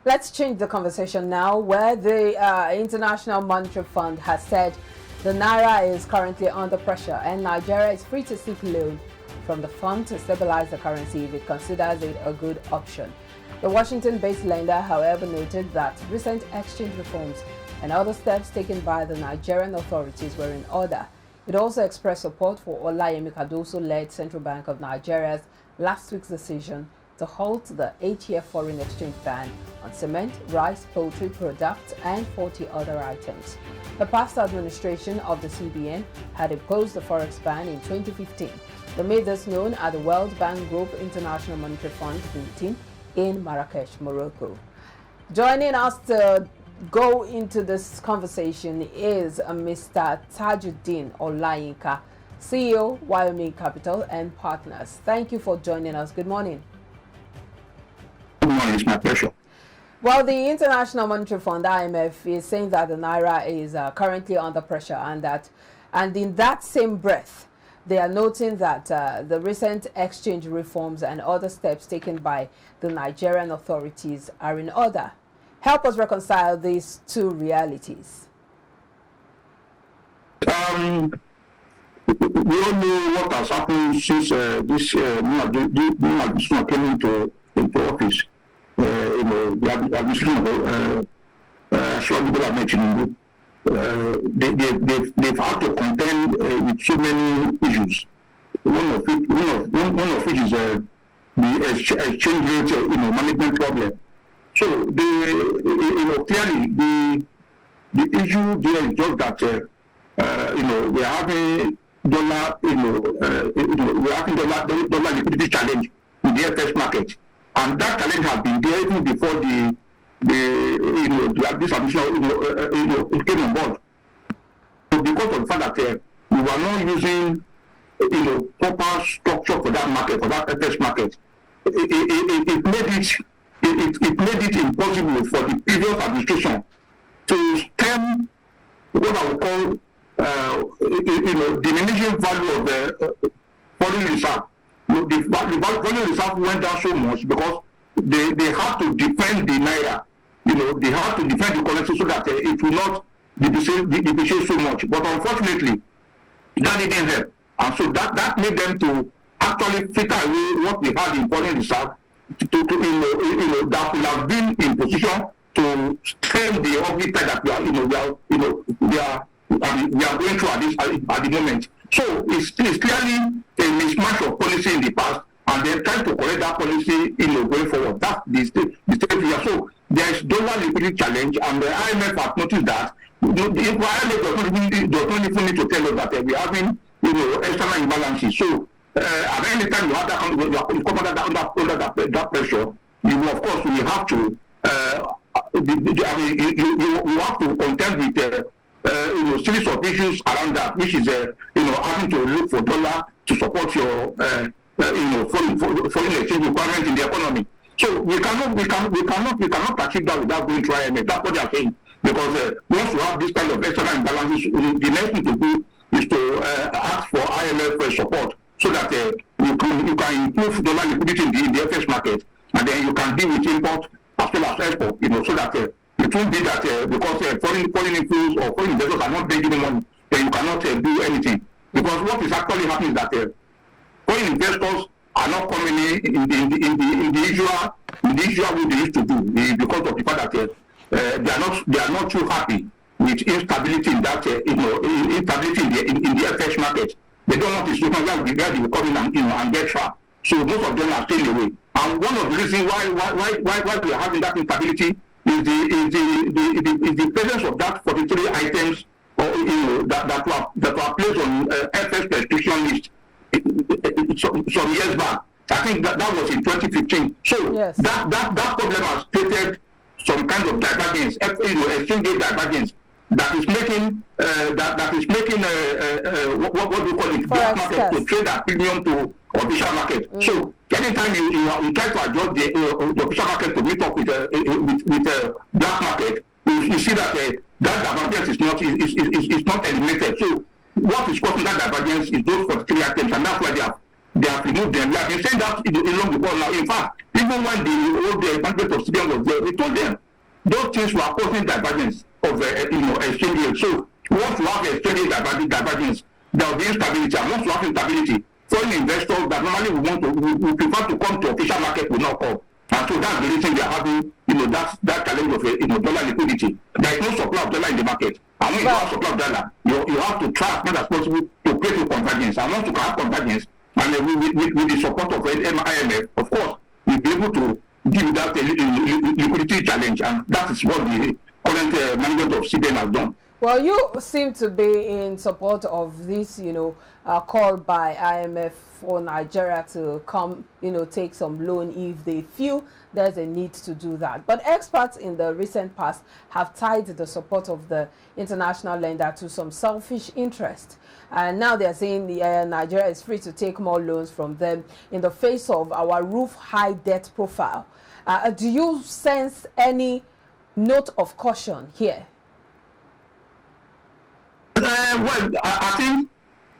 Let's change the conversation now, where the International Monetary Fund has said the naira is currently under pressure and Nigeria is free to seek loan from the fund to stabilize the currency if it considers it a good option. The Washington-based lender, however, noted that recent exchange reforms and other steps taken by the Nigerian authorities were in order. It also expressed support for Olayemi Cardoso-led Central Bank of Nigeria's last week's decision to halt the 8-year foreign exchange ban on cement, rice, poultry products, and 40 other items. The past administration of the CBN had imposed the forex ban in 2015. They made this known at the World Bank Group International Monetary Fund meeting in Marrakesh, Morocco. Joining us to go into this conversation is Mr. Tajuddin Olayinka, CEO, Wyoming Capital and Partners. Thank you for joining us. Good morning. Good morning. It's my pleasure. Well, the International Monetary Fund, IMF, is saying that the naira is currently under pressure, and in that same breath, they are noting that the recent exchange reforms and other steps taken by the Nigerian authorities are in order. Help us reconcile these two realities. We all know what has happened since this administration came into office. The administration of they've had to contend with so many issues. One of which is the exchange rate management problem. So clearly the issue there is just that we are having dollar liquidity challenge in the FX market, and that challenge has been there even before this administration came on board. So because of the fact that we were not using proper structure for that market, for that FX market, it made it impossible for the previous administration to stem what I would call diminishing value of the foreign reserve. The foreign reserve went down so much because they had to defend the naira. They had to defend the currency so that it will not depreciate so much. But unfortunately, that didn't help. And so that made them to actually filter away what we had in foreign reserve that will have been in position to stem the ugly tide that we are going through at the moment. So it's clearly a mismatch of policy in the past, and they're trying to correct that policy going forward. That's the state here. So there is dollar liquidity challenge, and the IMF has noticed that. The IMF does not even need to tell us that we're having external imbalances. So at any time you have that under that pressure, you of course will have to you have to contend with series of issues around that, which is having to look for dollar to support your foreign exchange requirements in the economy. So we cannot achieve that without going to IMF. That's what they are saying. Because once you have this kind of external imbalances, the next thing to do is to ask for IMF support, so that you can improve dollar liquidity in the FX market, and then you can deal with import as well as export. So that it won't be that because foreign inflows or foreign investors are not bringing money, then you cannot do anything. Because what is actually happening is that foreign investors are not coming in the usual way they used to do, because of the fact that they are not too happy with instability in that instability in the FX market. They don't want to see where they will come in and get trapped. So most of them are staying away. And one of the reasons why we are having that instability is the presence of that 43 items that were placed on FX restriction list some years back. I think that was in 2015. So yes, that problem has created some kind of divergence, exchange rate divergence that is making what we call it black market to trade at premium to official market. So anytime you try to adjust the official market to meet up with black market, you see that that divergence is not eliminated. So what is causing that divergence is those 43 items, and that's why they have they have removed them. We have been saying that long before now. In fact, even when the old Bank of Sudan was there, we told them those things were causing divergence of exchange rate. So once you have exchange divergence, there will be instability. And once you have instability, foreign investors that normally we prefer to come to official market will not come. And so that's the reason we are having, that challenge of dollar liquidity. There is no supply of dollar in the market. And when you have supply of dollar, you have to try as much as possible to create a convergence. And once you have convergence, and with the support of IMF, of course, we'll be able to deal with that liquidity challenge. And that is what the current management of CBN has done. Well, you seem to be in support of this, call by IMF for Nigeria to come, take some loan if they feel there's a need to do that. But experts in the recent past have tied the support of the international lender to some selfish interest. And now they're saying Nigeria is free to take more loans from them in the face of our roof-high debt profile. Do you sense any note of caution here? Well, I think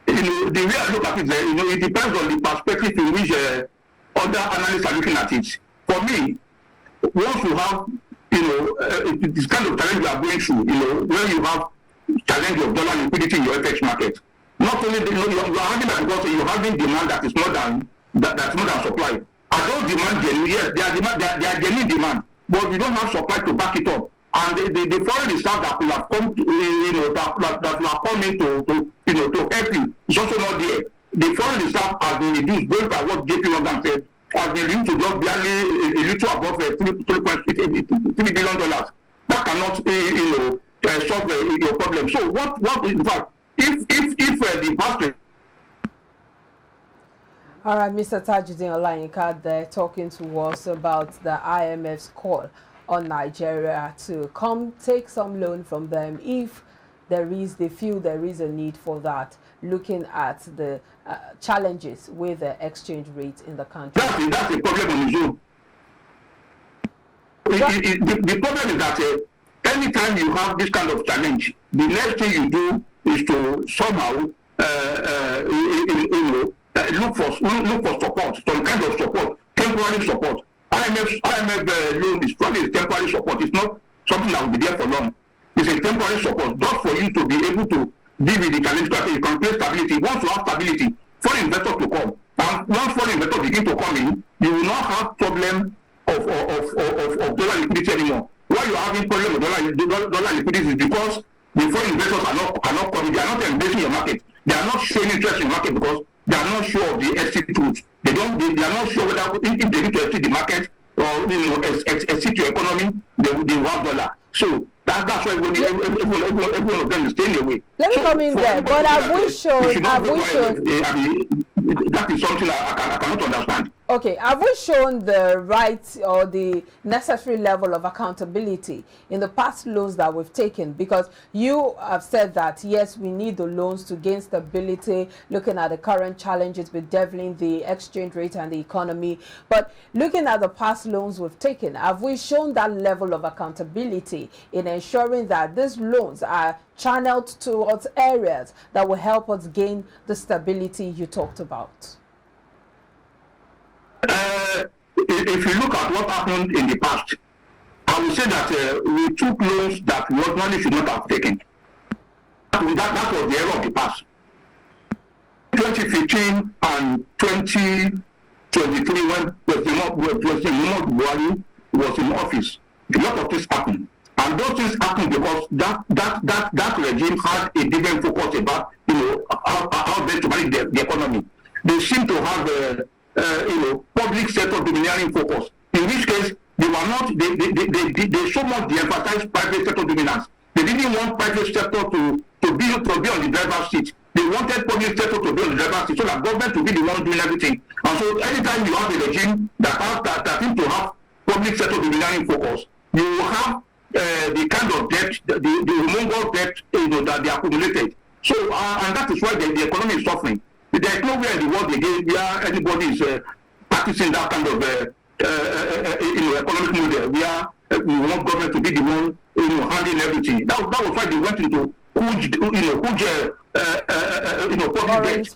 the way I look at it, it depends on the perspective in which other analysts are looking at it. For me, once you have, this kind of challenge you are going through, when you have challenge of dollar liquidity in your FX market, not only you are having that because you're having demand that is more than supply. Are those demand genuine? Yes, they are genuine demand, but we don't have supply to back it up. And the foreign reserve that will have come to, that will have come in to help you is also not there. The foreign reserve has been reduced, going by what JP Morgan said, has been reduced to just barely a little above $3 billion. That cannot, solve your problem. So what in fact, if the past. All right, Mr. Tajuddin Olayinka there talking to us about the IMF's call on Nigeria to come take some loan from them if they feel there is a need for that, looking at the challenges with the exchange rate in the country. That's a problem on its own. The problem is that anytime you have this kind of challenge, the next thing you do is to somehow look for support, some kind of support, temporary support. IMF loan is probably a temporary support. It's not something that will be there for long. It's a temporary support just for you to be able to deal with the challenge. You can create stability. Once you have stability, foreign investors to come. And once foreign investors begin to come in, you will not have problem of dollar liquidity anymore. Why you are having problem with dollar liquidity is because the foreign investors are not coming. They are not embracing your market. They are not showing interest in the market because they are not sure of the exit route. They are not sure whether if they need to exit the market or exit your economy, they will have dollar. So that's why everyone of them is staying away. Let me come in there. But have we shown? That is something I cannot understand. Okay, have we shown the right or the necessary level of accountability in the past loans that we've taken? Because you have said that, yes, we need the loans to gain stability, looking at the current challenges bedeviling the exchange rate and the economy. But looking at the past loans we've taken, have we shown that level of accountability in ensuring that these loans are channeled towards areas that will help us gain the stability you talked about? If you look at what happened in the past, I would say that we took loans that we ordinarily should not have taken. That was the error of the past. 2015 and 2023, when President Buhari was in office, a lot of things happened. And those things happened because that regime had a different focus about how best to manage the economy. They seem to have public sector domineering focus. In which case, they were not. They so much de-emphasized private sector dominance. They didn't want private sector to be on the driver's seat. They wanted public sector to be on the driver's seat, so that government to be the one doing everything. And so, anytime you have a regime that seems to have public sector domineering focus, you will have the kind of debt, the humongous debt, that they accumulated. So, and that is why the economy is suffering. There is nowhere in the world again where anybody is practicing that kind of economic model where we want government to be the one handling everything. That was why they went into huge public debt.